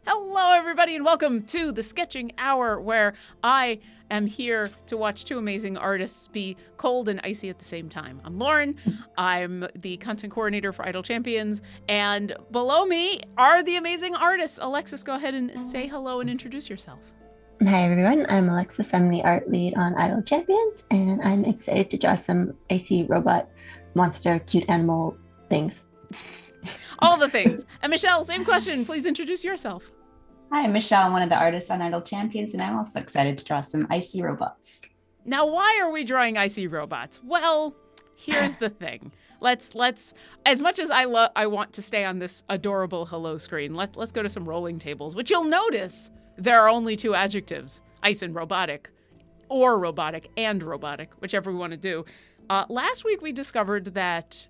Hello, everybody, and welcome to the Sketching Hour, where I am here to watch two amazing artists be cold and icy at the same time. I'm Lauren. I'm the content coordinator for Idle Champions, and below me are the amazing artists. Alexis, go ahead and say hello and introduce yourself. Hi everyone, I'm Alexis. I'm the art lead on Idle Champions, and I'm excited to draw some icy robot monster cute animal things. All the things. And Michelle, same question. Please introduce yourself. Hi, I'm Michelle. I'm one of the artists on Idle Champions, and I'm also excited to draw some Icy Robots. Now, why are we drawing Icy Robots? Well, here's the thing. Let's as much as I want to stay on this adorable hello screen, let's go to some rolling tables, which you'll notice there are only two adjectives, ice and robotic, or robotic and robotic, whichever we want to do. Last week we discovered that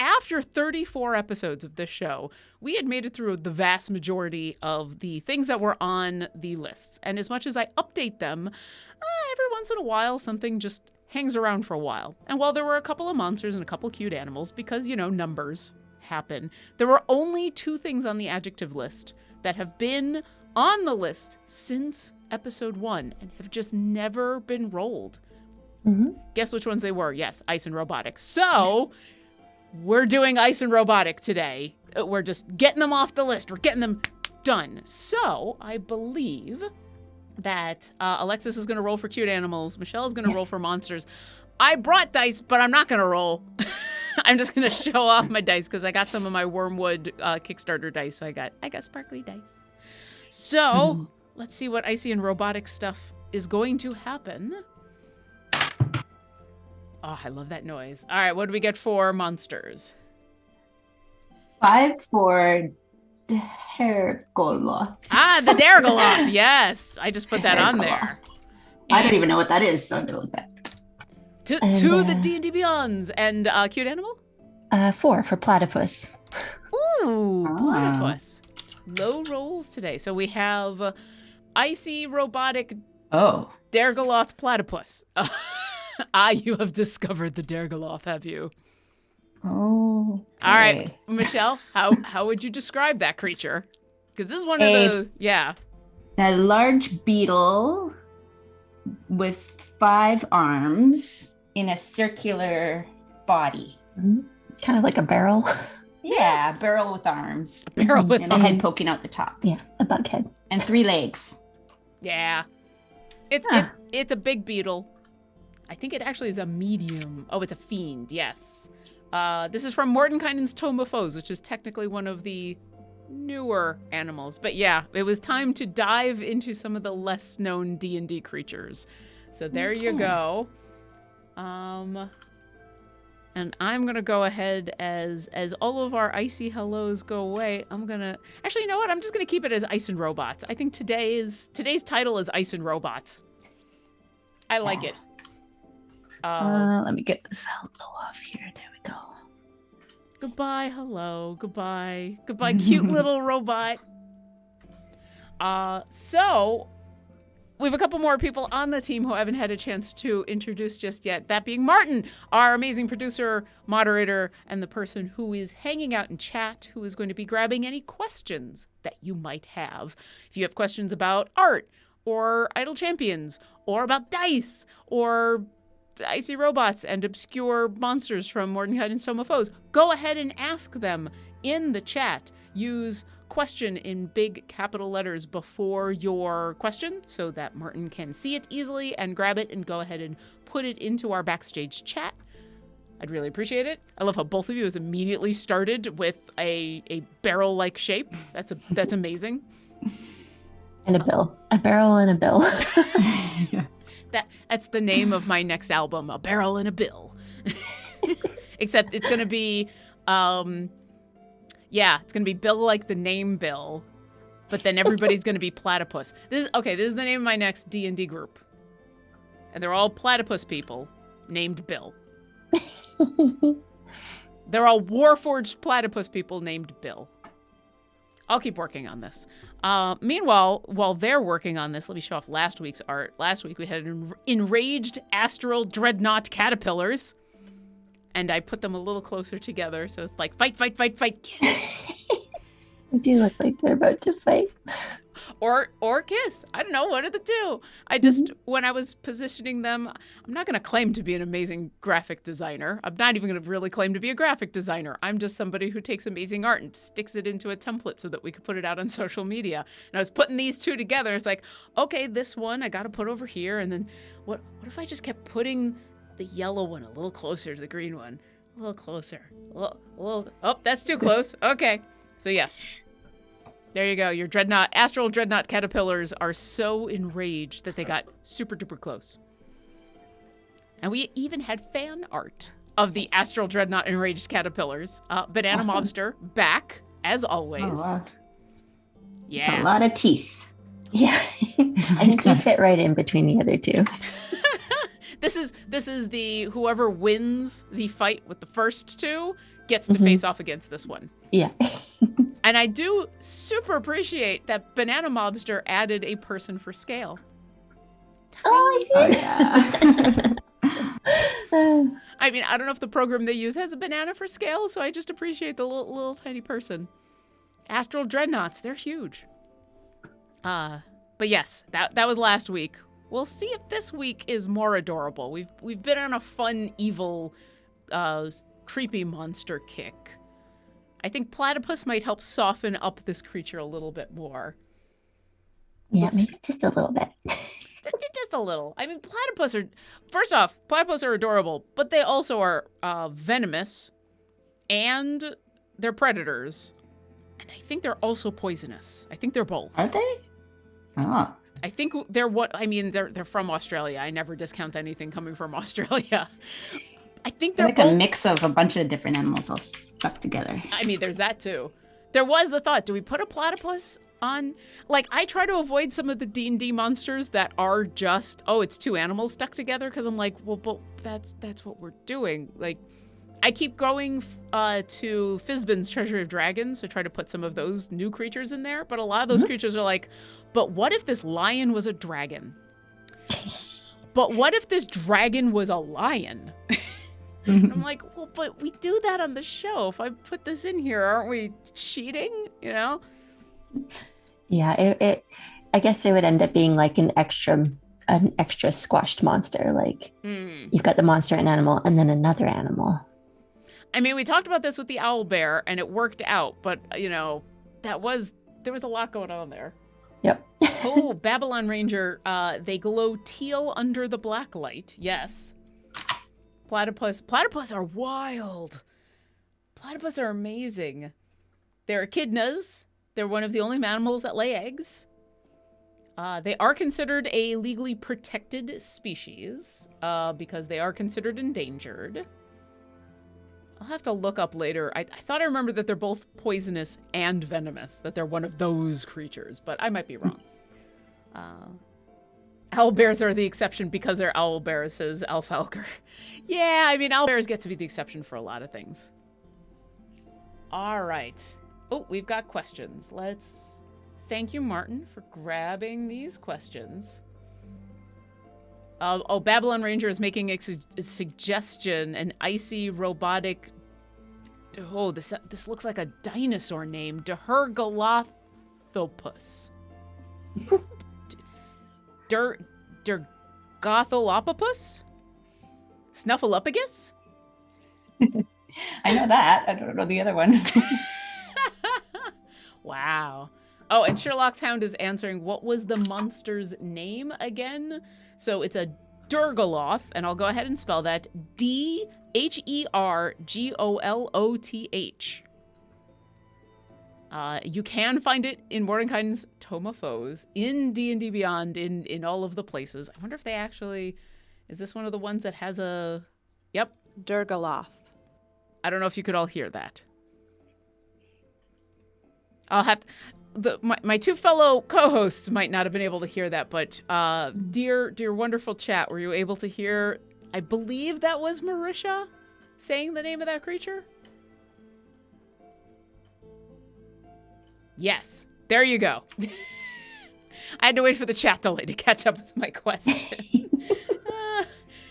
after 34 episodes of this show, we had made it through the vast majority of the things that were on the lists. And as much as I update them, every once in a while, something just hangs around for a while. And while there were a couple of monsters and a couple cute animals, because, numbers happen, there were only two things on the adjective list that have been on the list since episode 1 and have just never been rolled. Mm-hmm. Guess which ones they were? Yes, ice and robotic. So we're doing ice and robotic today. We're just getting them off the list. We're getting them done. So I believe that Alexis is going to roll for cute animals. Michelle is going to roll for monsters. I brought dice, but I'm not going to roll. I'm just going to show off my dice because I got some of my Wormwood Kickstarter dice. So I got sparkly dice. So let's see what icy and robotic stuff is going to happen. Oh, I love that noise. All right, what do we get for monsters? 5 for Dergaloth. Ah, the Dergaloth. Yes, I just put that on there. I don't even know what that is, so I'm going to look that. To the D&D Beyonds. And cute animal? 4 for Platypus. Ooh, Platypus. Low rolls today. So we have icy, robotic Dergaloth Platypus. You have discovered the Dergaloth, have you? Oh. Okay. All right, Michelle, how would you describe that creature? Because this is one of the, A large beetle with 5 arms in a circular body. Mm-hmm. Kind of like a barrel. Yeah, a barrel with arms. A barrel with and a head poking out the top. Yeah, a bug head. And 3 legs. Yeah. It's a big beetle. I think it actually is a medium. Oh, it's a fiend, yes. This is from Mordenkainen's Tome of Foes, which is technically one of the newer animals. But yeah, it was time to dive into some of the less known D&D creatures. So there you go. And I'm going to go ahead as all of our icy hellos go away. Actually, you know what? I'm just going to keep it as Ice and Robots. I think today's title is Ice and Robots. I like it. Let me get this hello off here. There we go. Goodbye, hello. Goodbye, cute little robot. So we have a couple more people on the team who I haven't had a chance to introduce just yet. That being Martin, our amazing producer, moderator, and the person who is hanging out in chat, who is going to be grabbing any questions that you might have. If you have questions about art, or Idle Champions, or about dice, or icy robots and obscure monsters from Mordenkainen's Tome of Foes, go ahead and ask them in the chat. Use question in big capital letters before your question so that Martin can see it easily and grab it and go ahead and put it into our backstage chat. I'd really appreciate it. I love how both of you has immediately started with a barrel-like shape. That's amazing. And a bill. A barrel and a bill. That's the name of my next album, A Barrel and a Bill. Except it's going to be, it's going to be Bill like the name Bill, but then everybody's going to be Platypus. This is the name of my next D&D group. And they're all platypus people named Bill. They're all Warforged platypus people named Bill. I'll keep working on this. Meanwhile, while they're working on this, let me show off last week's art. Last week we had enraged astral dreadnought caterpillars. And I put them a little closer together. So it's like, fight, fight, fight, fight. Yes. They do look like they're about to fight. Or kiss. I don't know, one of the two. I just, when I was positioning them, I'm not going to claim to be an amazing graphic designer. I'm not even going to really claim to be a graphic designer. I'm just somebody who takes amazing art and sticks it into a template so that we could put it out on social media. And I was putting these two together. It's like, okay, this one I got to put over here. And then what if I just kept putting the yellow one a little closer to the green one? A little closer. Oh, that's too close. Okay. So yes. There you go. Your astral dreadnought caterpillars are so enraged that they got super duper close. And we even had fan art of the astral dreadnought enraged caterpillars. Banana Awesome. Mobster back as always. Oh, wow. Yeah. It's a lot of teeth. Yeah. I think you fit right in between the other two. This is the whoever wins the fight with the first two gets to face off against this one. Yeah. And I do super appreciate that Banana Mobster added a person for scale. Oh, I see. Yeah. I mean, I don't know if the program they use has a banana for scale, so I just appreciate the little tiny person. Astral Dreadnoughts, they're huge. But yes, that was last week. We'll see if this week is more adorable. We've been on a fun, evil, creepy monster kick. I think Platypus might help soften up this creature a little bit more. Yeah, maybe just a little bit. Just a little. I mean, platypus are adorable, but they also are venomous, and they're predators, and I think they're also poisonous. I think they're both. Are they? Oh. I think they're from Australia. I never discount anything coming from Australia. I think they're like both a mix of a bunch of different animals all stuck together. I mean, there's that too. There was the thought, do we put a platypus on? Like, I try to avoid some of the D&D monsters that are just, it's two animals stuck together, because I'm like, well, but that's what we're doing. Like, I keep going to Fizban's Treasury of Dragons to try to put some of those new creatures in there, but a lot of those creatures are like, but what if this lion was a dragon? But what if this dragon was a lion? And I'm like, well, but we do that on the show. If I put this in here, aren't we cheating? You know? Yeah, I guess it would end up being like an extra squashed monster. Like you've got the monster and animal and then another animal. I mean, we talked about this with the owl bear and it worked out, but there was a lot going on there. Yep. Oh, Babylon Ranger, they glow teal under the black light. Yes. Platypus are wild. Platypus are amazing. They're echidnas. They're one of the only mammals that lay eggs. They are considered a legally protected species because they are considered endangered. I'll have to look up later. I thought I remembered that they're both poisonous and venomous, that they're one of those creatures, but I might be wrong. Owl bears are the exception because they're owl bears, says Alfalker. Yeah, I mean, owl bears get to be the exception for a lot of things. All right. Oh, we've got questions. Thank you, Martin, for grabbing these questions. Babylon Ranger is making a suggestion, an icy robotic... Oh, this looks like a dinosaur name. Dergalothopus. Dergotholopopus? Snuffleupagus? I know that. I don't know the other one. Wow. Oh, and Sherlock's Hound is answering, what was the monster's name again? So it's a Dergaloth, and I'll go ahead and spell that Dergoloth. You can find it in Mordenkainen's Tome of Foes, in D&D Beyond, in all of the places. I wonder if they actually... Is this one of the ones that has a... Yep. Dergaloth. I don't know if you could all hear that. I'll have to... My two fellow co-hosts might not have been able to hear that, but dear wonderful chat, were you able to hear... I believe that was Marisha saying the name of that creature? Yes. There you go. I had to wait for the chat delay to catch up with my question.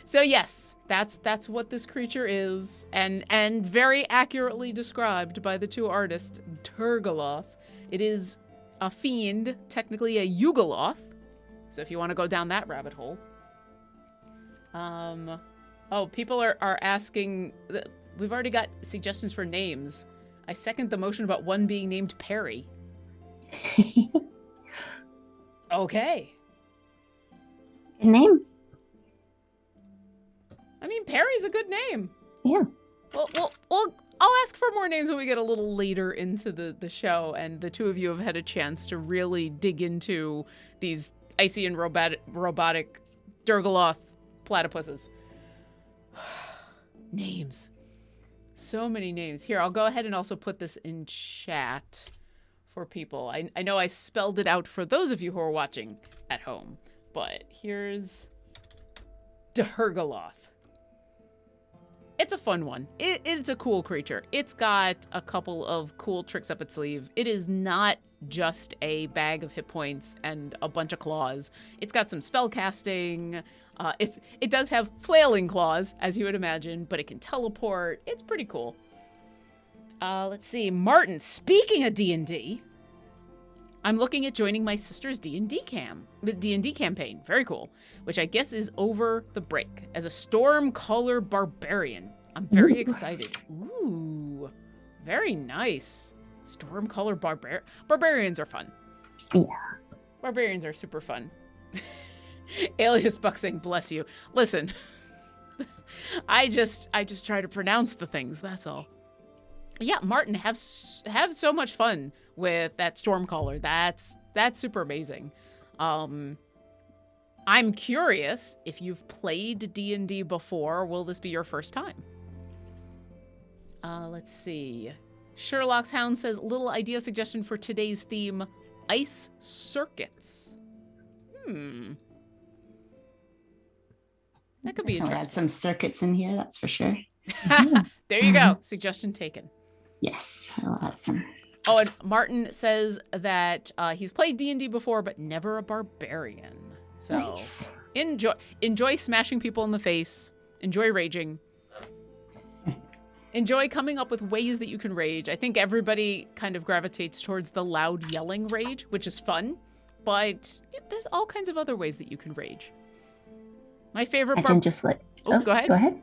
So yes, that's what this creature is, and very accurately described by the two artists, Dergaloth. It is a fiend, technically a Dergaloth. So if you want to go down that rabbit hole. People are asking. We've already got suggestions for names. I second the motion about one being named Perry. Okay. Good name. I mean, Perry's a good name. Yeah. Well, I'll ask for more names when we get a little later into the show, and the two of you have had a chance to really dig into these icy and robotic Dergaloth platypuses. Names. So many names. Here, I'll go ahead and also put this in chat for people. I know I spelled it out for those of you who are watching at home, but here's Dergaloth. It's a fun one. It's a cool creature. It's got a couple of cool tricks up its sleeve. It is not just a bag of hit points and a bunch of claws. It's got some spell casting. It does have flailing claws, as you would imagine, but it can teleport. It's pretty cool. Let's see. Martin, speaking of D&D, I'm looking at joining my sister's D&D campaign. Very cool. Which I guess is over the break as a Stormcaller Barbarian. I'm very excited. Ooh, very nice. Stormcaller Barbarians are fun. Yeah. Barbarians are super fun. Alias Buck saying, bless you. Listen, I just try to pronounce the things, that's all. Yeah, Martin, have so much fun with that Stormcaller. That's super amazing. I'm curious if you've played D&D before. Will this be your first time? Let's see. Sherlock's Hound says, little idea suggestion for today's theme, ice circuits. That could be I'll interesting. add some circuits in here, that's for sure. There you go. Suggestion taken. Yes, I'll add some. Oh, and Martin says that he's played D&D before, but never a barbarian. So Nice. enjoy smashing people in the face. Enjoy raging. Enjoy coming up with ways that you can rage. I think everybody kind of gravitates towards the loud yelling rage, which is fun, but there's all kinds of other ways that you can rage. My favorite I can just like. Oh, go ahead. Go ahead.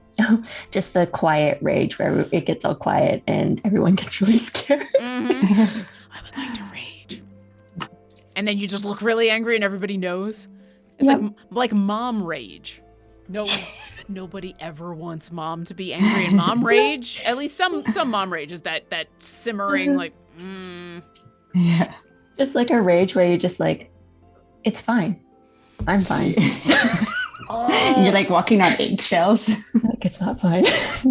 Just the quiet rage where it gets all quiet and everyone gets really scared. Mm-hmm. I would like to rage. And then you just look really angry and everybody knows. It's like mom rage. No, nobody ever wants mom to be angry in mom rage. At least some mom rage is that simmering like. Yeah. Just like a rage where you're just like, it's fine. I'm fine. Oh. You're like walking on eggshells. Like, it's not fine.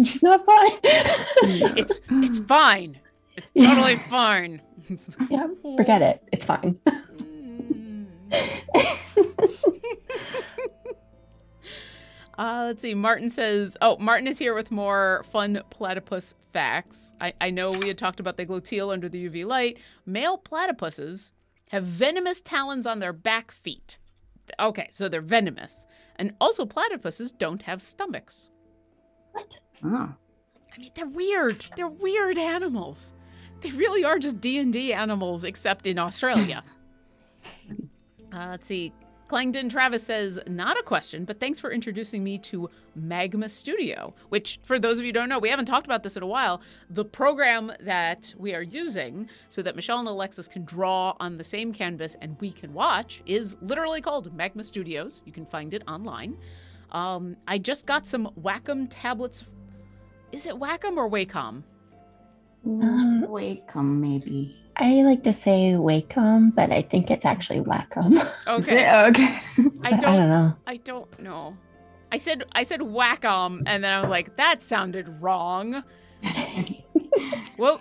She's not fine. It's fine. It's totally fine. Yeah, forget it. It's fine. Let's see. Martin says, Martin is here with more fun platypus facts. I know we had talked about they glow teal under the UV light. Male platypuses have venomous talons on their back feet. Okay, so they're venomous. And also platypuses don't have stomachs. What? Oh. I mean, they're weird. They're weird animals. They really are just D&D animals, except in Australia. Let's see. Clangdon Travis says, not a question, but thanks for introducing me to Magma Studio, which, for those of you who don't know, we haven't talked about this in a while. The program that we are using so that Michelle and Alexis can draw on the same canvas and we can watch is literally called Magma Studios. You can find it online. I just got some Wacom tablets. Is it Wacom or Wacom? Wacom, maybe. I like to say Wacom, but I think it's actually Wacom. Okay. Okay. I I don't know. I don't know. I said Wacom, and then I was like, that sounded wrong. Well,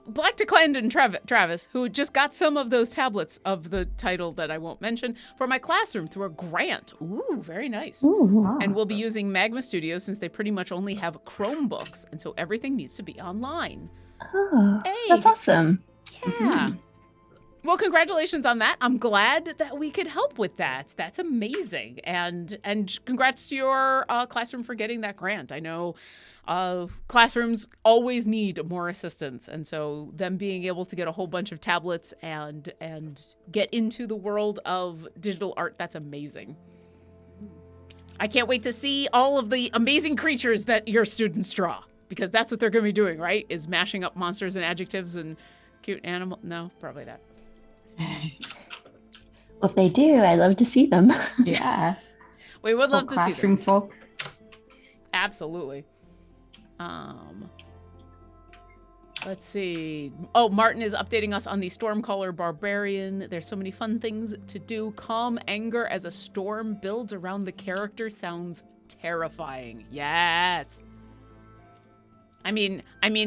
Black to Clarendon Travis, who just got some of those tablets of the title that I won't mention for my classroom through a grant. Ooh, very nice. Ooh. And we'll be using Magma Studio since they pretty much only have Chromebooks, and so everything needs to be online. Oh, Hey. that's awesome. Yeah. Well, congratulations on that. I'm glad that we could help with that. That's amazing. And congrats to your classroom for getting that grant. I know classrooms always need more assistance. And so them being able to get a whole bunch of tablets and get into the world of digital art, that's amazing. I can't wait to see all of the amazing creatures that your students draw, because that's what they're going to be doing, right? Is mashing up monsters and adjectives and cute animal. No, probably not. Well, if they do, I'd love to see them. Yeah. We would love to see them. Classroom full. Absolutely. Let's see. Oh, Martin is updating us on the Stormcaller Barbarian. There's so many fun things to do. Calm anger as a storm builds around the character sounds terrifying. Yes. I mean,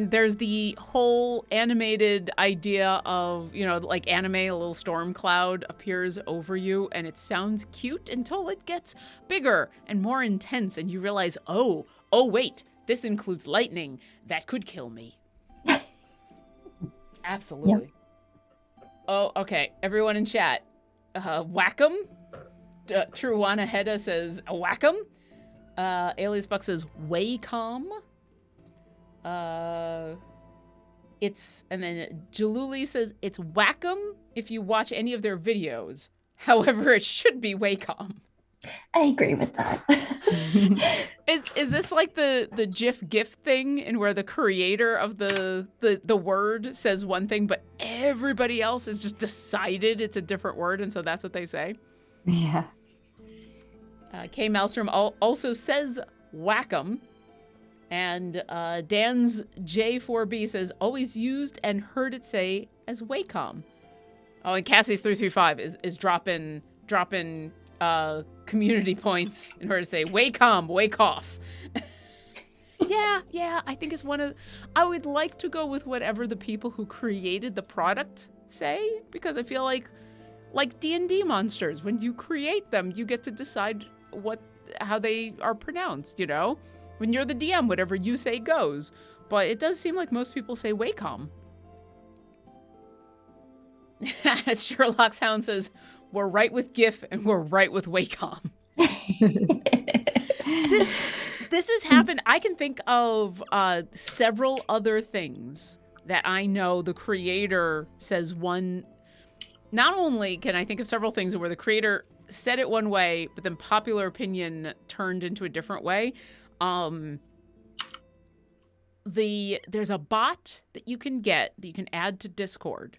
there's the whole animated idea of, like anime, a little storm cloud appears over you, and it sounds cute until it gets bigger and more intense, and you realize, oh, wait, this includes lightning. That could kill me. Absolutely. Yep. Oh, okay. Everyone in chat, whack 'em. Truwana Hedda says, whack 'em. Alias Buck says, Wacom. And then Jaluli says it's Wacom if you watch any of their videos. However, it should be Wacom. I agree with that. Is this like the GIF thing, and where the creator of the word says one thing, but everybody else has just decided it's a different word, and so that's what they say? Yeah. Kay Maelstrom also says Wacom. And Dan's J4B says, always used and heard it say as Wacom. Oh, and Cassie's 335 is dropping community points in order to say Wacom, wake off. Yeah, I think it's I would like to go with whatever the people who created the product say, because I feel like D&D monsters, when you create them, you get to decide how they are pronounced, When you're the DM, whatever you say goes. But it does seem like most people say Wacom. Sherlock's Hound says, we're right with GIF and we're right with Wacom. This has happened. I can think of several other things that I know the creator says one. Not only can I think of several things where the creator said it one way, but then popular opinion turned into a different way. There's a bot that you can add to Discord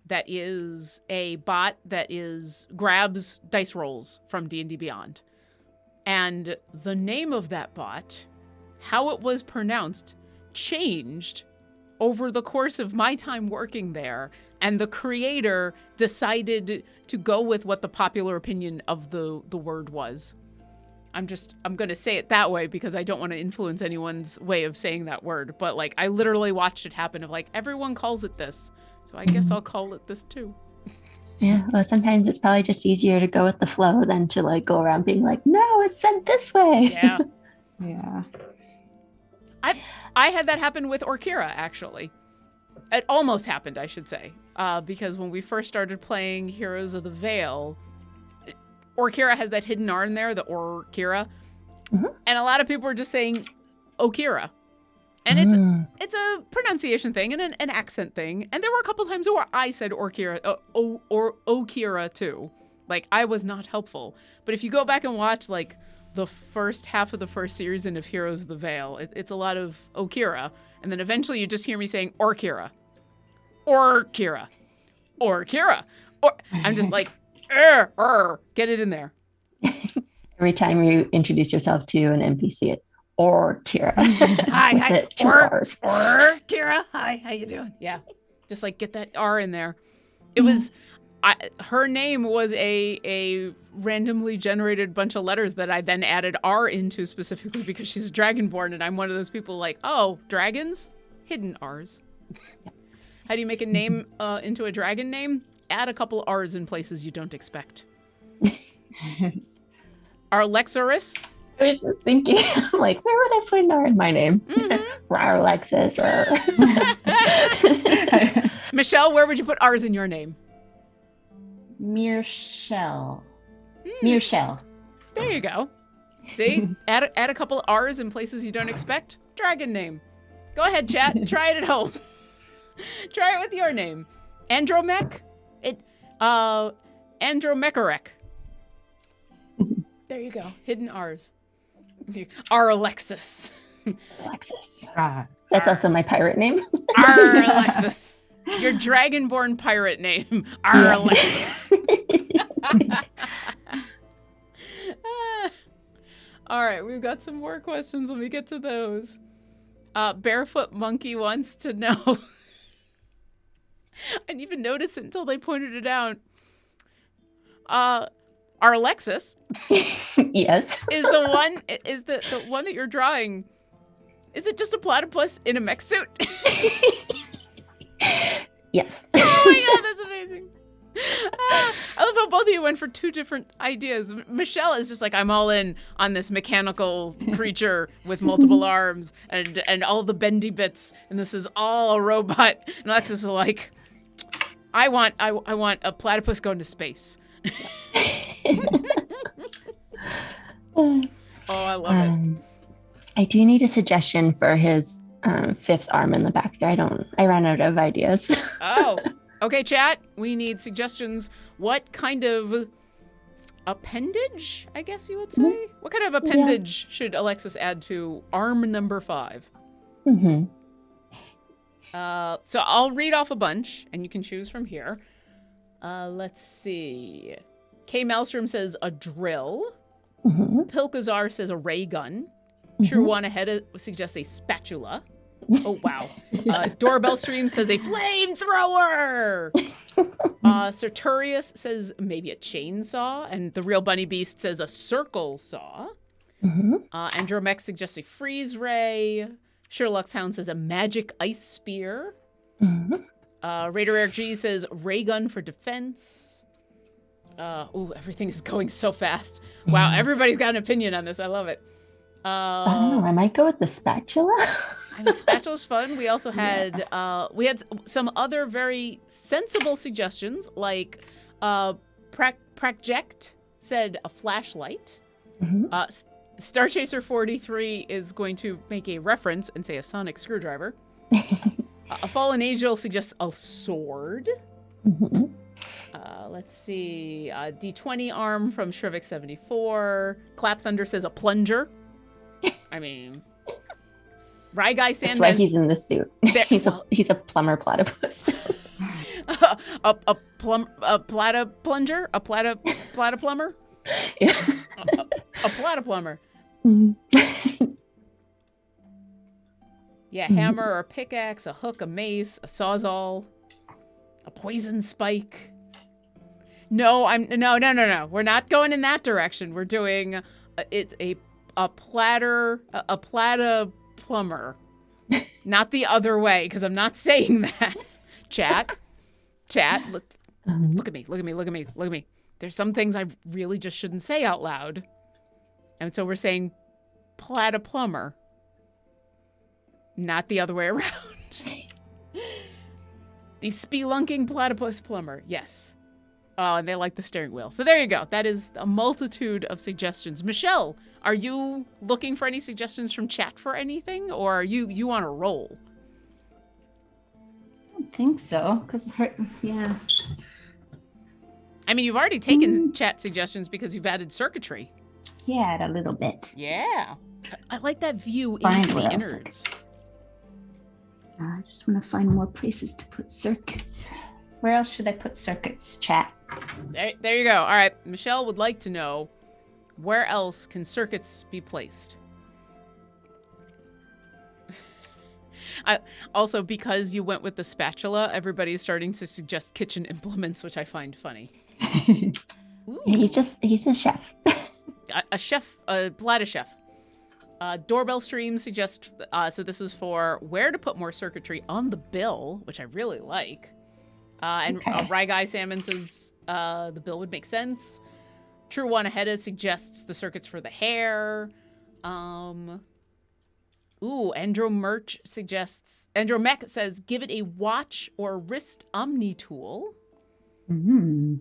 that is a bot that grabs dice rolls from D&D Beyond. And the name of that bot, how it was pronounced, changed over the course of my time working there, and the creator decided to go with what the popular opinion of the word was. I'm going to say it that way because I don't want to influence anyone's way of saying that word. But I literally watched it happen of everyone calls it this. So I guess I'll call it this too. Yeah. Well, sometimes it's probably just easier to go with the flow than to go around being no, it's said this way. Yeah. Yeah. I had that happen with Orkira, actually. It almost happened, I should say. Because when we first started playing Heroes of the Veil, Orkira has that hidden R in there, the Orkira. Mm-hmm. And a lot of people were just saying Okira. And it's a pronunciation thing and an accent thing. And there were a couple times where I said Orkira, or Okira too. I was not helpful. But if you go back and watch the first half of the first season of Heroes of the Veil, it's a lot of Okira. And then eventually you just hear me saying Orkira. Orkira. Orkira. I'm just get it in there. Every time you introduce yourself to an NPC, or Kira. Hi. Or Kira. Hi, how you doing? Yeah. Just get that R in there. It was, her name was a randomly generated bunch of letters that I then added R into specifically because she's Dragonborn, and I'm one of those people dragons? Hidden R's. How do you make a name into a dragon name? Add a couple R's in places you don't expect. Arlexorus. I was just thinking, where would I put an R in my name? Mm-hmm. Alexis or... Michelle, where would you put R's in your name? Mearshell. Mearshell. There you go. See? add a couple of R's in places you don't expect. Dragon name. Go ahead, chat. Try it at home. Try it with your name. Andromech? Andromecherek. There you go. Hidden R's. R. Alexis. Alexis. Ah. That's also my pirate name. R. Alexis. Your dragonborn pirate name. R. Yeah. Alexis. All right, we've got some more questions. Let me get to those. Barefoot Monkey wants to know. I didn't even notice it until they pointed it out. Our Alexis Yes. is the one that you're drawing. Is it just a platypus in a mech suit? Yes. Oh my god, that's amazing. I love how both of you went for two different ideas. Michelle is just like, I'm all in on this mechanical creature with multiple arms and all the bendy bits, and this is all a robot. And Alexis is like, I want a platypus going to space. Oh, I love it. I do need a suggestion for his fifth arm in the back. I ran out of ideas. Oh, okay, chat. We need suggestions. What kind of appendage, I guess you would say? What kind of appendage should Alexis add to arm number 5? Mm-hmm. So I'll read off a bunch, and you can choose from here. Let's see. K. Maelstrom says a drill. Mm-hmm. Pilkazar says a ray gun. Mm-hmm. True Wanaheda suggests a spatula. Oh, wow. Doorbell Stream says a flamethrower. Serturius says maybe a chainsaw. And the real Bunny Beast says a circle saw. Mm-hmm. Andromech suggests a freeze ray. Sherlock's Hound says a magic ice spear. Mm-hmm. Raider Eric G says ray gun for defense. Everything is going so fast. Wow, everybody's got an opinion on this. I love it. I don't know. I might go with the spatula. The spatula's fun. We also had we had some other very sensible suggestions, like Prakject said a flashlight. Mm-hmm. Starchaser 43 is going to make a reference and say a sonic screwdriver. A fallen angel suggests a sword. Mm-hmm. Let's see. D20 arm from Shrivik 74. Clap Thunder says a plunger. I mean, Rye Guy Sandman. That's why he's in the suit. He's a plumber platypus. a plumber? A plumber? Yeah. A platyplumber. Mm-hmm. Yeah, hammer or a pickaxe, a hook, a mace, a sawzall, a poison spike. No. We're not going in that direction. We're doing a platyplumber. Not the other way, because I'm not saying that. Chat, look at me. There's some things I really just shouldn't say out loud. And so we're saying platyplumber. Not the other way around. The spelunking platypus plumber. Yes. Oh, and they like the steering wheel. So there you go. That is a multitude of suggestions. Michelle, are you looking for any suggestions from chat for anything? Or are you on a roll? I don't think so. Yeah. I mean, you've already taken chat suggestions because you've added circuitry. Yeah, a little bit. Yeah. I like that view Find into the where else innards. I just want to find more places to put circuits. Where else should I put circuits, chat? There you go. All right. Michelle would like to know, where else can circuits be placed? Also, because you went with the spatula, everybody's starting to suggest kitchen implements, which I find funny. He's a chef. A chef, a platter chef. Doorbell Stream suggests, so this is for where to put more circuitry on the bill, which I really like. And Rye Guy Salmon says the bill would make sense. True Wanaheda suggests the circuits for the hair. Andromech says give it a watch or wrist omni tool. Mm-hmm.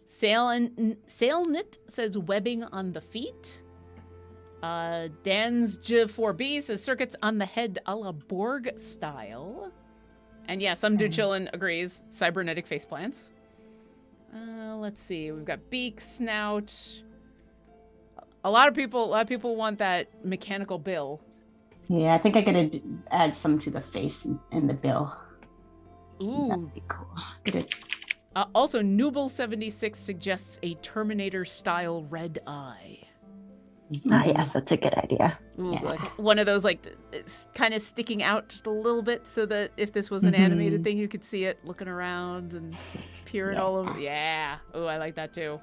Sailnit says webbing on the feet. Dan's J4B says circuits on the head a la Borg style. And yeah, some Duchillin agrees. Cybernetic faceplants. Let's see. We've got beak, snout. A lot of people want that mechanical bill. Yeah, I think I gotta add some to the face and the bill. Ooh. That'd be cool. Good. Also, Nooble76 suggests a Terminator-style red eye. Yes, that's a good idea. Ooh, Yeah. like one of those, like, kind of sticking out just a little bit so that if this was an animated thing, you could see it looking around and peering all over. Yeah. Oh, I like that too.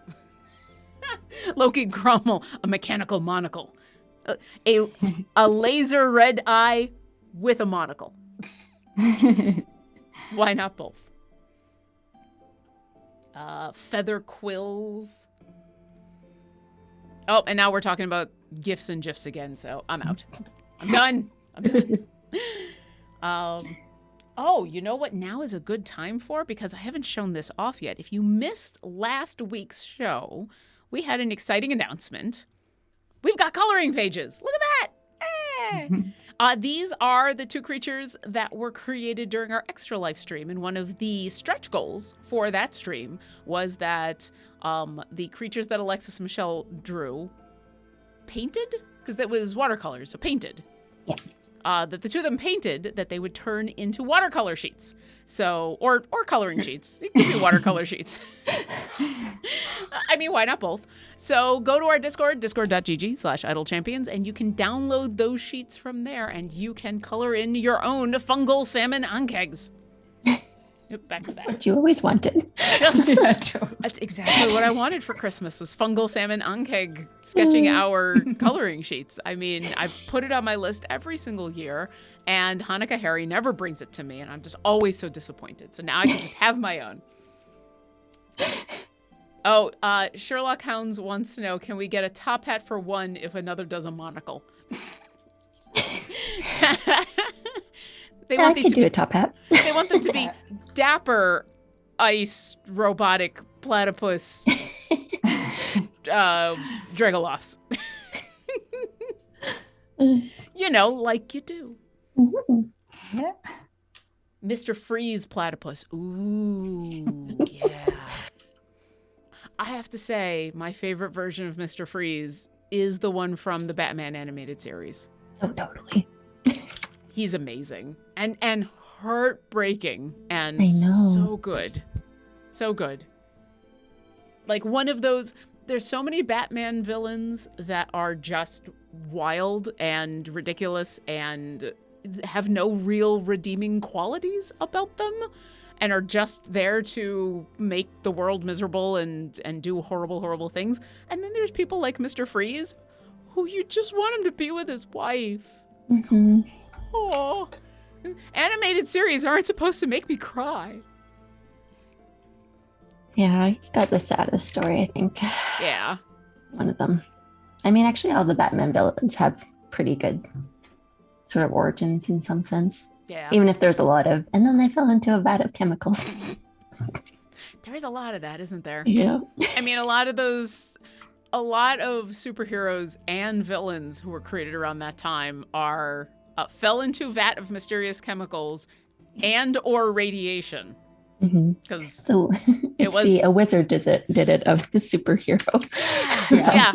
Loki Cromwell, a mechanical monocle. A laser red eye with a monocle. Why not both? Feather quills. Oh, and now we're talking about GIFs and GIFs again, so I'm out. I'm done. Oh, you know what now is a good time for? Because I haven't shown this off yet. If you missed last week's show, we had an exciting announcement. We've got coloring pages. Look at that. These are the two creatures that were created during our Extra Life stream, and one of the stretch goals for that stream was that the creatures that Alexis and Michelle drew painted, because that was watercolors, so painted. Yeah. That the two of them painted, that they would turn into watercolor sheets. So, or coloring sheets. It could be watercolor sheets. I mean, why not both? So go to our Discord, discord.gg/idlechampions, and you can download those sheets from there, and you can color in your own fungal salmon ankegs. Back to That's that. what you always wanted. That's exactly what I wanted for Christmas, was fungal salmon ankeg sketching our coloring sheets. I mean, I've put it on my list every single year, and Hanukkah Harry never brings it to me, and I'm just always so disappointed. So now I can just have my own. Oh, Sherlock Hounds wants to know, can we get a top hat for one if another does a monocle? They want I these could to do be, a top hat. they want them to be dapper ice robotic platypus Dergaloths. You know, like you do. Yeah. Mr. Freeze platypus. Ooh, yeah. I have to say, my favorite version of Mr. Freeze is the one from the Batman animated series. Oh, totally. He's amazing and heartbreaking and I know. so good. So good. Like one of those, there's so many Batman villains that are just wild and ridiculous and have no real redeeming qualities about them and are just there to make the world miserable and do horrible, horrible things. And then there's people like Mr. Freeze, who you just want him to be with his wife. Mm-hmm. Oh, animated series aren't supposed to make me cry. Yeah, he's got the saddest story, I think. Yeah. One of them. I mean, actually, all the Batman villains have pretty good sort of origins in some sense. Yeah. Even if there's a lot of, and then they fell into a vat of chemicals. There is a lot of that, isn't there? Yeah. I mean, a lot of superheroes and villains who were created around that time are fell into a vat of mysterious chemicals and or radiation. Because So a wizard did it of the superhero. yeah.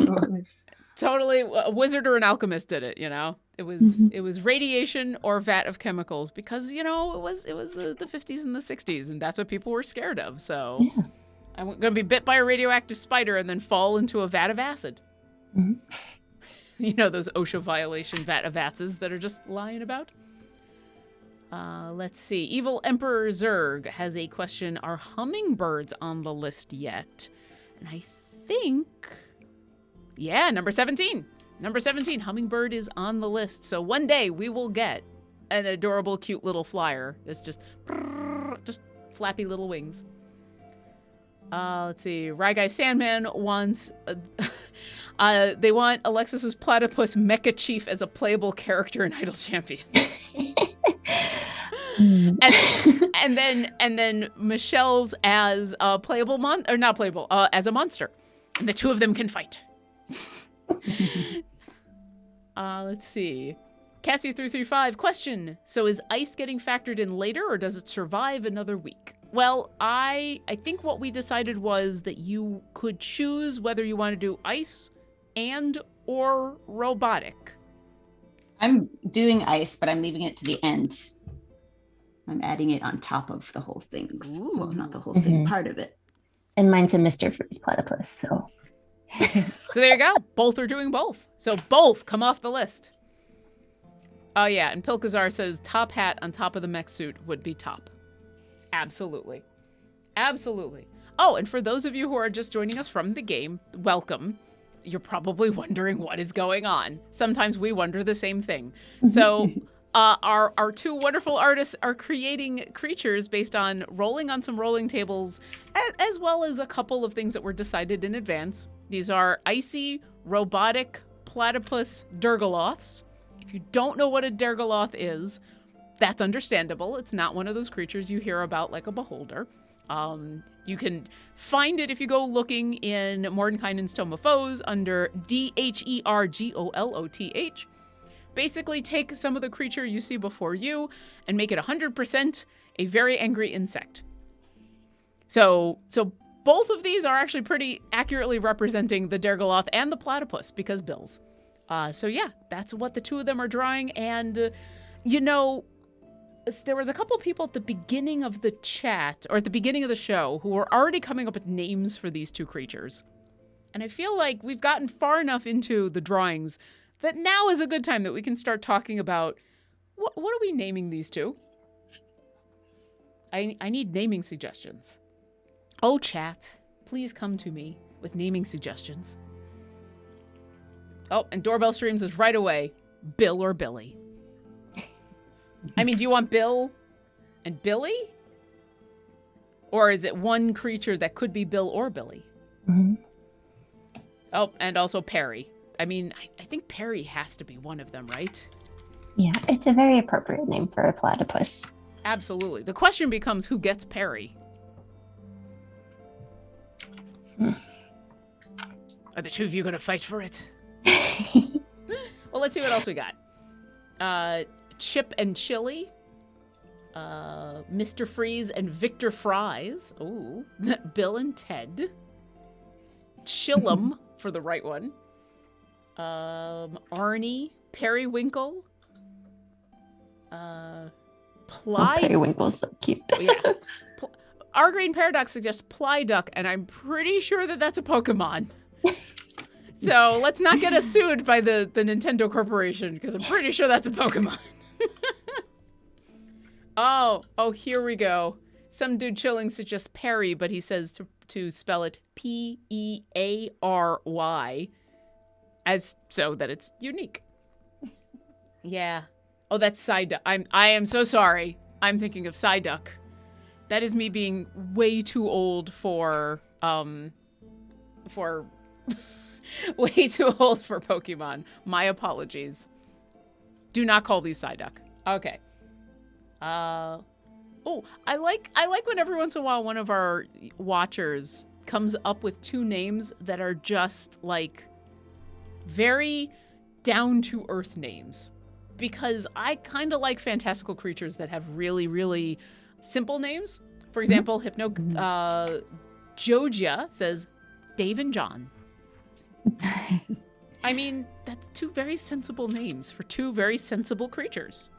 Totally, a wizard or an alchemist did it, you know. It was radiation or vat of chemicals because, you know, it was the 50s and the 60s and that's what people were scared of. So Yeah. I'm going to be bit by a radioactive spider and then fall into a vat of acid. Mm-hmm. You know, those OSHA violation vat of acids that are just lying about. Let's see. Evil Emperor Zerg has a question. Are hummingbirds on the list yet? And I think... Yeah, number 17. Number 17, hummingbird is on the list. So one day we will get an adorable, cute little flyer that's just flappy little wings. Let's see. Ryguy Sandman wants... they want Alexis's platypus mecha chief as a playable character in Idle Champion. and then Michelle's as a playable or not playable, as a monster. And the two of them can fight. Let's see. Cassie335, question. So is ice getting factored in later, or does it survive another week? Well, I think what we decided was that you could choose whether you want to do ice and or robotic. I'm doing ice, but I'm leaving it to the end. I'm adding it on top of the whole thing. Well, not the whole thing, part of it. And mine's a Mr. Freeze platypus, so. So there you go. Both are doing both. So both come off the list. Oh, yeah. And Pilkazar says top hat on top of the mech suit would be top. Absolutely. Absolutely. Oh, and for those of you who are just joining us from the game, welcome. You're probably wondering what is going on. Sometimes we wonder the same thing. So our two wonderful artists are creating creatures based on rolling on some rolling tables, as well as a couple of things that were decided in advance. These are icy, robotic, platypus Dergaloths. If you don't know what a Dergaloth is, that's understandable. It's not one of those creatures you hear about like a beholder. You can find it if you go looking in Mordenkainen's Tome of Foes under Dergoloth. Basically take some of the creature you see before you and make it 100% a very angry insect. So both of these are actually pretty accurately representing the Dergaloth and the platypus because bills. So yeah, that's what the two of them are drawing. And, there was a couple people at the beginning of the chat, or at the beginning of the show, who were already coming up with names for these two creatures. And I feel like we've gotten far enough into the drawings that now is a good time that we can start talking about what are we naming these two? I need naming suggestions. Oh, chat, please come to me with naming suggestions. Oh, and Doorbell Streams is right away, Bill or Billy. I mean, do you want Bill and Billy? Or is it one creature that could be Bill or Billy? Mm-hmm. Oh, and also Perry. I mean, I think Perry has to be one of them, right? Yeah, it's a very appropriate name for a platypus. Absolutely. The question becomes, who gets Perry? Are the two of you going to fight for it? Well, let's see what else we got. Chip and Chili. Mr. Freeze and Victor Fries. Ooh. Bill and Ted. Chillum for the right one. Arnie. Periwinkle. Periwinkle's so cute. Yeah. Our Green Paradox suggests Plyduck, and I'm pretty sure that that's a Pokemon. So let's not get us sued by the Nintendo Corporation, because I'm pretty sure that's a Pokemon. Oh, here we go. Some dude chilling suggests Perry, but he says to spell it Peary, as so that it's unique. Yeah. Oh, that's Psyduck. I am so sorry. I'm thinking of Psyduck. That is me being way too old for way too old for Pokemon. My apologies. Do not call these Psyduck. Okay. I like when every once in a while one of our watchers comes up with two names that are just like very down to earth names, because I kind of like fantastical creatures that have really, really simple names. For example, Joja says Dave and John. I mean, that's two very sensible names for two very sensible creatures.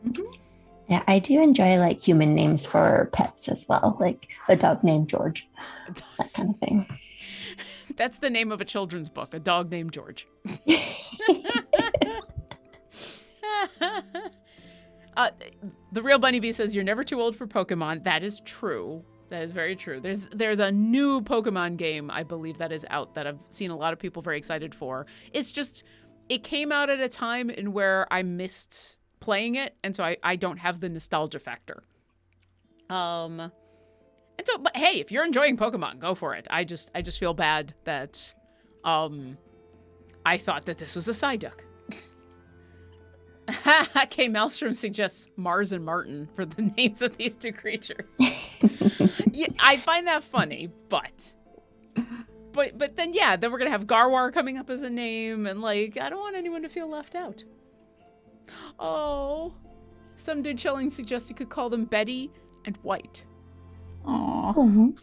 Mm-hmm. Yeah, I do enjoy like human names for pets as well, like a dog named George, that kind of thing. That's the name of a children's book, A Dog Named George. The Real Bunny Bee says, you're never too old for Pokemon. That is true. That is very true. There's a new Pokemon game, I believe, that is out that I've seen a lot of people very excited for. It's just, it came out at a time in where I missed playing it, and so I don't have the nostalgia factor. And so, but hey, if you're enjoying Pokemon, go for it. I just feel bad that I thought that this was a Psyduck. Kay Maelstrom suggests Mars and Martin for the names of these two creatures. Yeah, I find that funny, but then then we're gonna have Garwar coming up as a name, and like I don't want anyone to feel left out. Oh, some dude chilling suggests you could call them Betty and White. Aww. Mhm.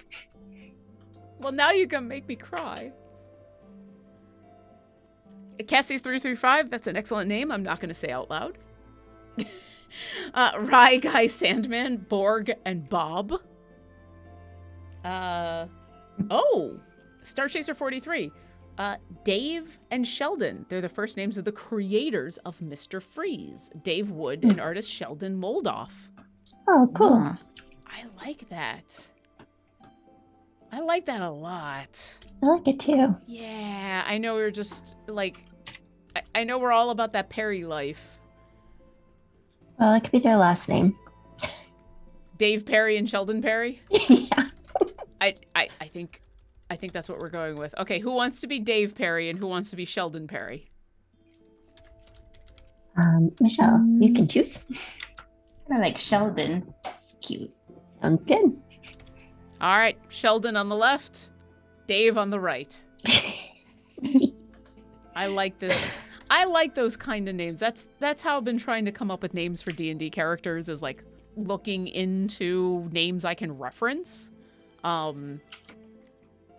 Well, now you can make me cry. Cassie's335, that's an excellent name. I'm not going to say out loud. Rye Guy Sandman, Borg, and Bob. Star Chaser 43. Dave and Sheldon. They're the first names of the creators of Mr. Freeze. Dave Wood and artist Sheldon Moldoff. Oh, cool. Yeah. I like that. I like that a lot. I like it too. Yeah, I know we're just like, I know we're all about that Perry life. Well, it could be their last name. Dave Perry and Sheldon Perry. Yeah. I think that's what we're going with. Okay, who wants to be Dave Perry and who wants to be Sheldon Perry? Michelle, you can choose. I like Sheldon. It's cute. Sounds good. All right, Sheldon on the left, Dave on the right. I like this. I like those kind of names. That's how I've been trying to come up with names for D&D characters, is like looking into names I can reference,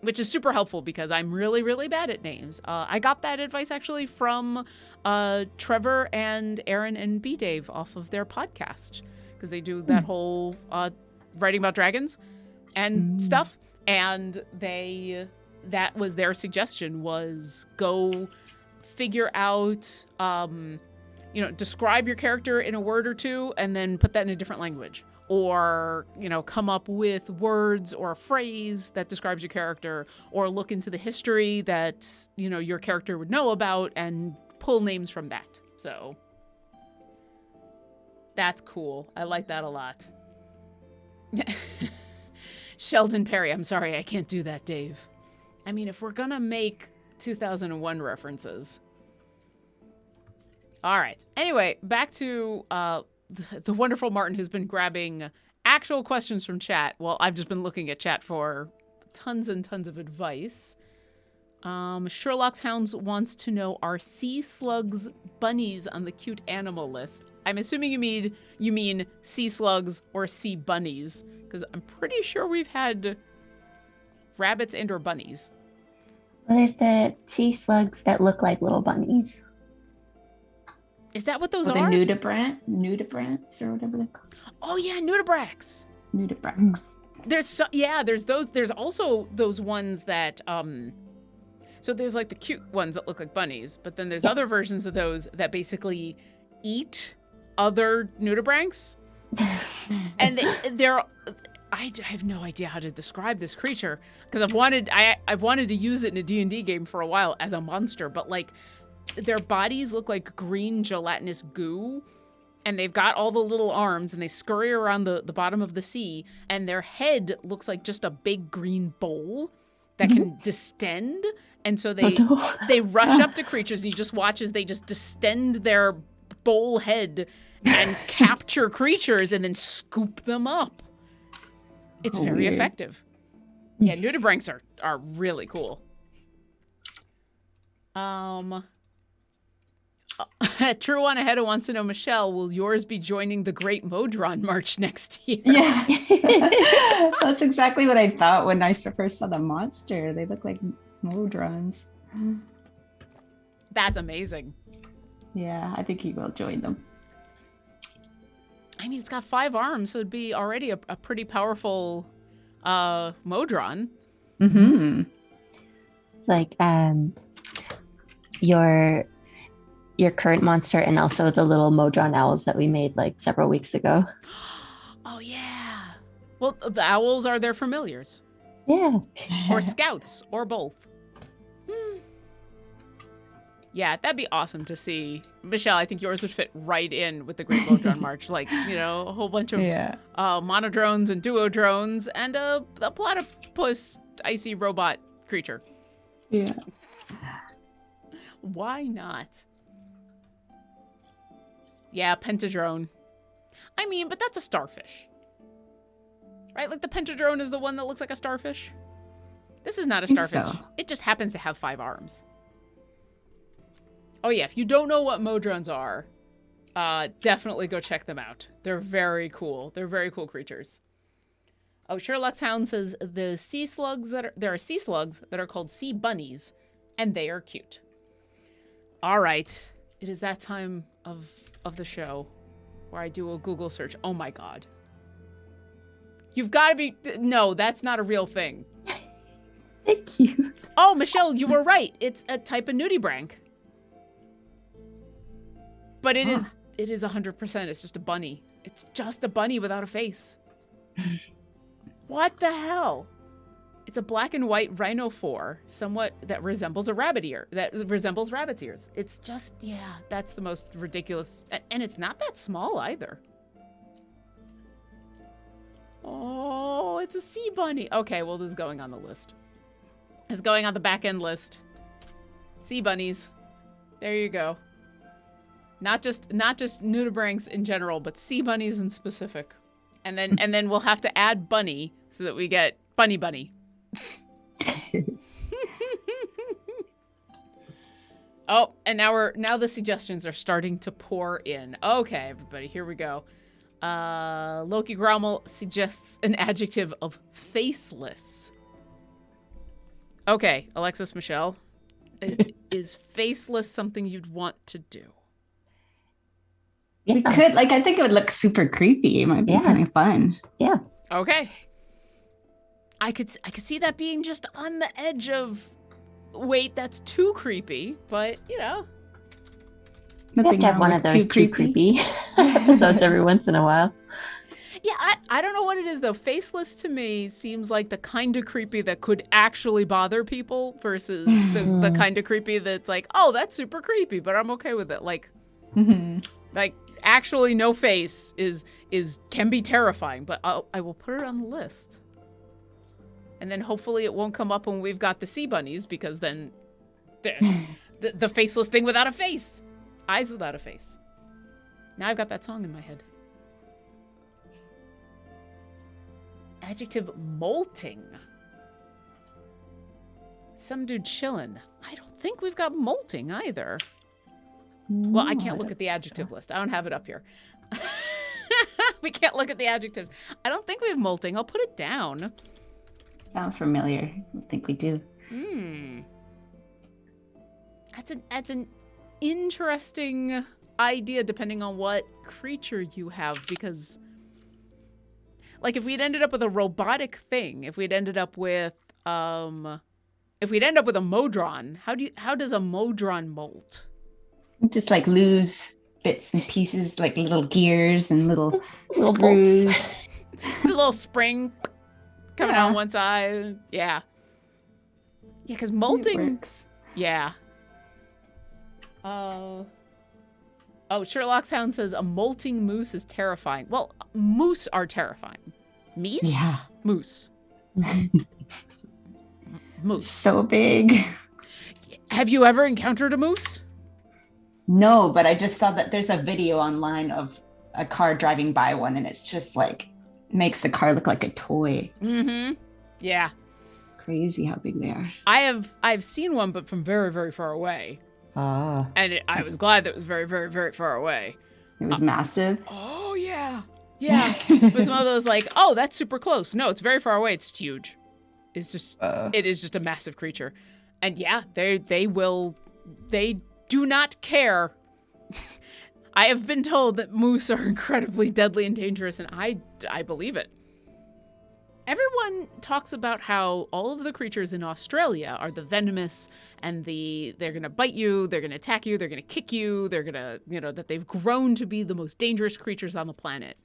which is super helpful because I'm really, really bad at names. I got that advice actually from Trevor and Aaron and B Dave off of their podcast, because they do that whole writing about dragons and stuff, and that was their suggestion, was go figure out describe your character in a word or two and then put that in a different language, or come up with words or a phrase that describes your character, or look into the history that your character would know about and pull names from that. So that's cool. I like that a lot. Sheldon Perry. I'm sorry, I can't do that, Dave. I mean, if we're gonna make 2001 references. All right. Anyway, back to the wonderful Martin, who's been grabbing actual questions from chat. Well, I've just been looking at chat for tons and tons of advice. Sherlock's Hounds wants to know, are sea slugs bunnies on the cute animal list? I'm assuming you mean sea slugs or sea bunnies, because I'm pretty sure we've had rabbits and or bunnies. Well, there's the sea slugs that look like little bunnies. Is that what those The are? nudibranchs or whatever they're called. Oh yeah, nudibranchs. Nudibranchs. There's those. There's also those ones that so there's like the cute ones that look like bunnies, but then there's other versions of those that basically eat other nudibranchs. And I have no idea how to describe this creature, because I've wanted to use it in a D&D game for a while as a monster, but like their bodies look like green gelatinous goo, and they've got all the little arms, and they scurry around the bottom of the sea, and their head looks like just a big green bowl that can distend, and so they rush up to creatures, and you just watch as they just distend their bowl head and capture creatures and then scoop them up. It's very weird. effective. Yeah, nudibranchs are really cool. True One Ahead wants to know, Michelle, will yours be joining the Great Modron March next year? Yeah. That's exactly what I thought when I first saw the monster. They look like Modrons. That's amazing. Yeah, I think he will join them. I mean, it's got 5 arms, so it'd be already a pretty powerful Modron. Mm-hmm. It's like your current monster, and also the little Modron owls that we made like several weeks ago. Oh yeah. Well, the owls are their familiars, Yeah. or scouts, or both. Yeah, that'd be awesome to see. Michelle, I think yours would fit right in with the Great Modron March. Like, a whole bunch of monodrones and duodrones and a platypus icy robot creature. Yeah. Why not? Yeah, pentadrone. I mean, but that's a starfish. Right? Like the pentadrone is the one that looks like a starfish. This is not a starfish. So. It just happens to have 5 arms. Oh yeah, if you don't know what modrons are, definitely go check them out. They're very cool. They're very cool creatures. Oh, Sherlock's Hound says there are sea slugs that are called sea bunnies, and they are cute. All right, it is that time of the show where I do a Google search. Oh my God. You've got to be... No, that's not a real thing. Thank you. Oh, Michelle, you were right. It's a type of nudibranch. But it is 100%. It's just a bunny. It's just a bunny without a face. What the hell? It's a black and white rhinophore, somewhat that resembles a rabbit ear, that resembles rabbit's ears. It's just, yeah, that's the most ridiculous. And it's not that small either. Oh, it's a sea bunny. Okay, well, this is going on the list. It's going on the back end list. Sea bunnies. There you go. Not just nudibranchs in general, but sea bunnies in specific. And then we'll have to add bunny so that we get bunny. Oh, and now the suggestions are starting to pour in. Okay, everybody, here we go. Loki Grommel suggests an adjective of faceless. Okay, Alexis, Michelle, is faceless something you'd want to do? Yeah. We could, like, I think it would look super creepy. It might be kind of fun. Yeah. Okay. I could see that being just on the edge of, wait, that's too creepy, but, you know. We have to have one of those too creepy episodes every once in a while. Yeah, I don't know what it is, though. Faceless to me seems like the kind of creepy that could actually bother people versus the kind of creepy that's like, oh, that's super creepy, but I'm okay with it. Like, like actually no face can be terrifying, but I will put it on the list. And then hopefully it won't come up when we've got the sea bunnies, because then the faceless thing without a face. Eyes without a face. Now I've got that song in my head. Adjective molting. Some dude chillin'. I don't think we've got molting either. Well, I can't look at the adjective list. I don't have it up here. We can't look at the adjectives. I don't think we have molting. I'll put it down. Sounds familiar. I think we do. That's an interesting idea depending on what creature you have, because like if we'd ended up with a robotic thing, if we'd ended up with a modron, how does a modron molt? Just like lose bits and pieces, like little gears and little screws. It's a little spring coming on one side. Yeah. Yeah, because molting. Yeah. Oh, Sherlock's Hound says a molting moose is terrifying. Well, moose are terrifying. Meese? Yeah. Moose. Moose. So big. Have you ever encountered a moose? No, but I just saw that there's a video online of a car driving by one, and it's just like makes the car look like a toy. Mm-hmm. Yeah. Crazy how big they are. I've seen one, but from very, very far away. Ah. And I was glad that it was very, very, very far away. It was massive. Oh, yeah. Yeah. It was one of those like, oh, that's super close. No, it's very far away. It's huge. It's just, it is just a massive creature. And yeah, they do not care. I have been told that moose are incredibly deadly and dangerous, and I believe it. Everyone talks about how all of the creatures in Australia are the venomous, and they're going to bite you, they're going to attack you, they're going to kick you, they're going to, that they've grown to be the most dangerous creatures on the planet.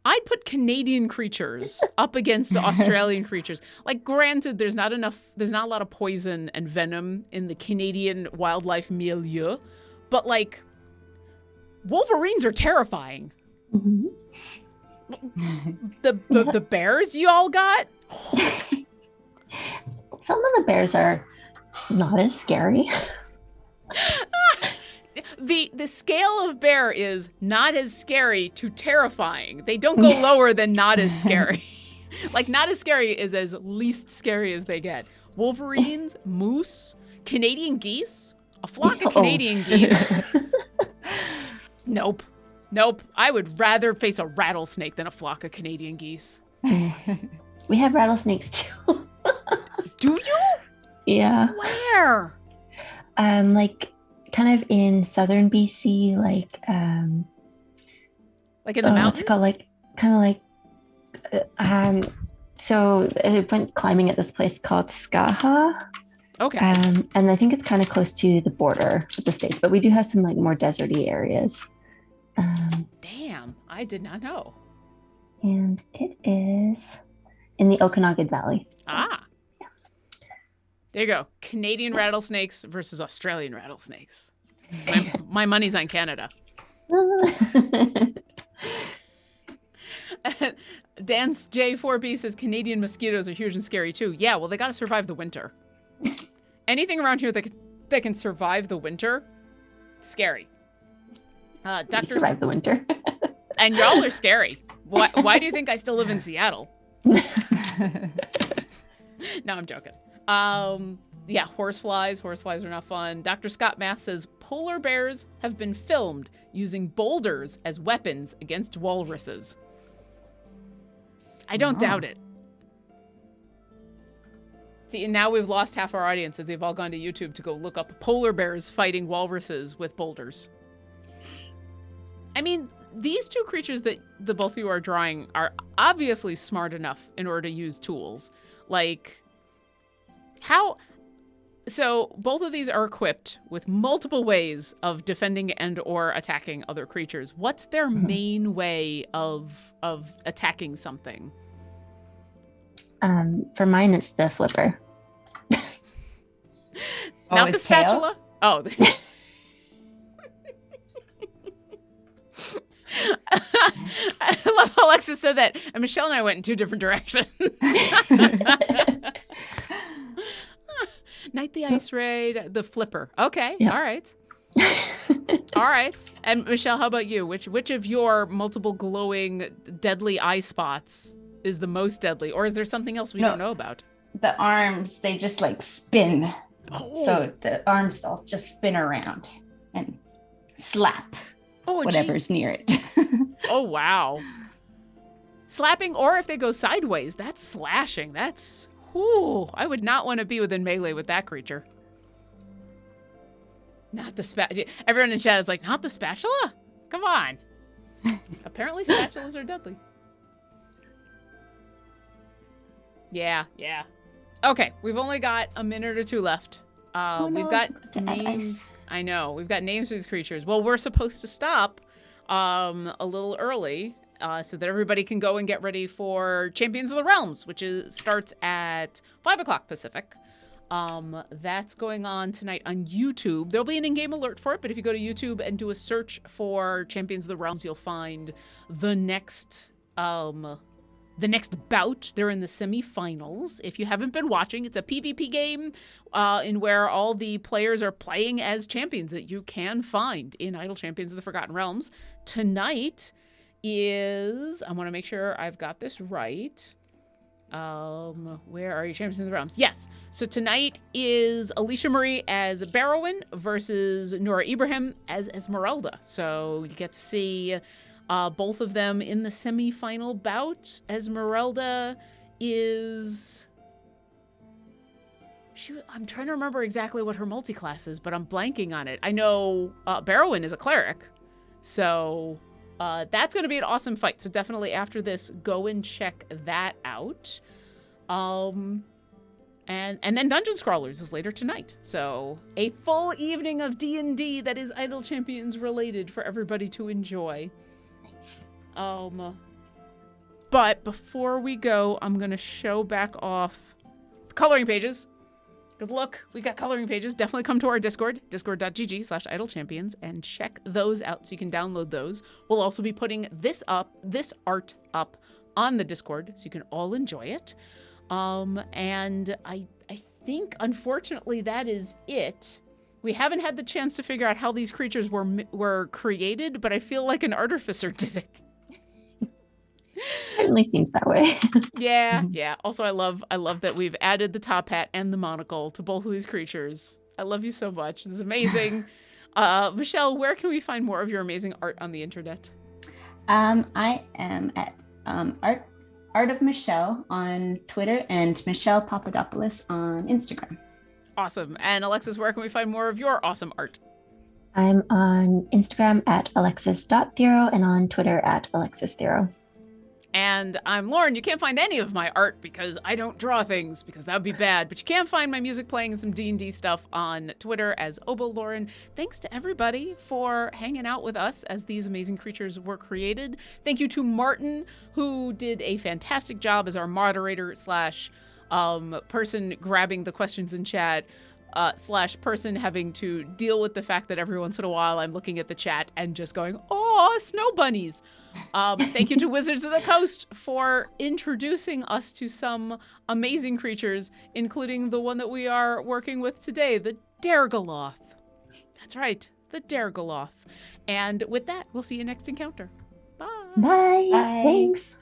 I'd put Canadian creatures up against Australian creatures. Like, granted, there's not a lot of poison and venom in the Canadian wildlife milieu, but like, wolverines are terrifying. Mm-hmm. The bears you all got? Some of the bears are not as scary. The the scale of bear is not as scary to terrifying. They don't go lower than not as scary. Like, not as scary is as least scary as they get. Wolverines, moose, Canadian geese, a flock of Canadian geese. Nope. I would rather face a rattlesnake than a flock of Canadian geese. We have rattlesnakes too. Do you? Yeah. Where? Like kind of in southern BC, like in the mountains? What's it called? So I went climbing at this place called Skaha. Okay. And I think it's kind of close to the border with the States, but we do have some like more deserty areas. Damn, I did not know. And it is in the Okanagan Valley. So, yeah. There you go. Canadian rattlesnakes versus Australian rattlesnakes. My money's on Canada. Dance J4B says Canadian mosquitoes are huge and scary too. Yeah, well, they got to survive the winter. Anything around here that can survive the winter, scary. We survive the winter. And y'all are scary. Why do you think I still live in Seattle? No, I'm joking. Yeah, horseflies. Horseflies are not fun. Dr. Scott Math says polar bears have been filmed using boulders as weapons against walruses. I don't doubt it. See, and now we've lost half our audience as they've all gone to YouTube to go look up polar bears fighting walruses with boulders. I mean, these two creatures that the both of you are drawing are obviously smart enough in order to use tools. Like, how... So both of these are equipped with multiple ways of defending and or attacking other creatures. What's their main way of attacking something? For mine, it's the flipper. Not the spatula? Tail? Oh. I love how Alexis said that. And Michelle and I went in two different directions. Knight the Ice Raid, the flipper. Okay, yeah. All right. All right. And Michelle, how about you? Which of your multiple glowing deadly eye spots is the most deadly? Or is there something else we don't know about? The arms, they just like spin. Oh. So the arms all just spin around and slap whatever's near it. Oh, wow. Slapping, or if they go sideways, that's slashing. That's... Ooh, I would not want to be within melee with that creature. Not the spatula. Everyone in chat is like, not the spatula? Come on. Apparently spatulas are deadly. Yeah. Okay, we've only got a minute or two left. We've got names. I know. We've got names for these creatures. Well, we're supposed to stop a little early. So that everybody can go and get ready for Champions of the Realms, which starts at 5 o'clock Pacific. That's going on tonight on YouTube. There'll be an in-game alert for it, but if you go to YouTube and do a search for Champions of the Realms, you'll find the next bout. They're in the semifinals. If you haven't been watching, it's a PvP game in where all the players are playing as champions that you can find in Idle Champions of the Forgotten Realms. Tonight is, I want to make sure I've got this right. Where are you, Champions of the Realms? Yes. So tonight is Alicia Marie as Barrowan versus Nora Ibrahim as Esmeralda. So you get to see both of them in the semi-final bout. Esmeralda is... I'm trying to remember exactly what her multi-class is, but I'm blanking on it. I know Barrowan is a cleric. So... that's going to be an awesome fight. So definitely after this, go and check that out. And then Dungeon Scrawlers is later tonight. So a full evening of D&D that is Idle Champions related for everybody to enjoy. Nice. But before we go, I'm going to show back off the coloring pages. Because look, we got coloring pages. Definitely come to our Discord, discord.gg/idlechampions, and check those out so you can download those. We'll also be putting this art up on the Discord so you can all enjoy it. And I think, unfortunately, that is it. We haven't had the chance to figure out how these creatures were created, but I feel like an artificer did it. Certainly seems that way. Yeah, yeah. Also, I love that we've added the top hat and the monocle to both of these creatures. I love you so much. This is amazing. Michelle, where can we find more of your amazing art on the internet? I am at Art of Michelle on Twitter and Michelle Papadopoulos on Instagram. Awesome. And Alexis, where can we find more of your awesome art? I'm on Instagram at alexis.thero and on Twitter at alexisthero. And I'm Lauren. You can't find any of my art because I don't draw things, because that would be bad. But you can find my music playing and some D&D stuff on Twitter as OboLauren. Thanks to everybody for hanging out with us as these amazing creatures were created. Thank you to Martin, who did a fantastic job as our moderator / person grabbing the questions in chat / person having to deal with the fact that every once in a while I'm looking at the chat and just going, "Oh, snow bunnies." Thank you to Wizards of the Coast for introducing us to some amazing creatures, including the one that we are working with today, the Dergaloth. That's right, the Dergaloth. And with that, we'll see you next encounter. Bye. Bye. Bye. Thanks.